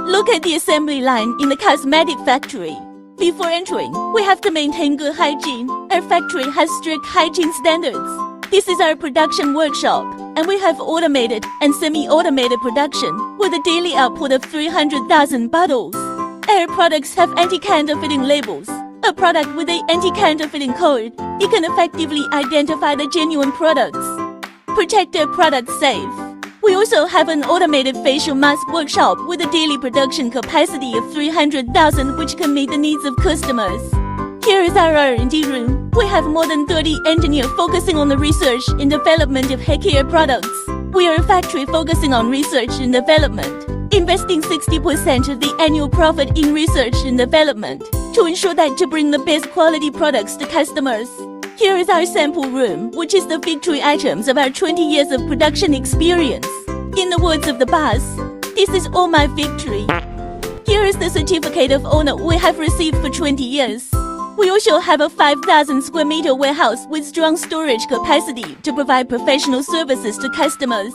Look at the assembly line in the cosmetic factory. Before entering, we have to maintain good hygiene. Our factory has strict hygiene standards. This is our production workshop, and we have automated and semi-automated production with a daily output of 300,000 bottles. Our products have anti-counterfeiting labels. A product with an anti-counterfeiting code, it can effectively identify the genuine products. Protect our products safe. We also have an automated facial mask workshop with a daily production capacity of 300,000, which can meet the needs of customers. Here is our R&D room. We have more than 30 engineers focusing on the research and development of haircare products. We are a factory focusing on research and development, investing 60% of the annual profit in research and development to ensure that to bring the best quality products to customers. Here is our sample room, which is the victory items of our 20 years of production experience. In the words of the boss, this is all my victory. Here is the certificate of honor we have received for 20 years. We also have a 5,000 square meter warehouse with strong storage capacity to provide professional services to customers.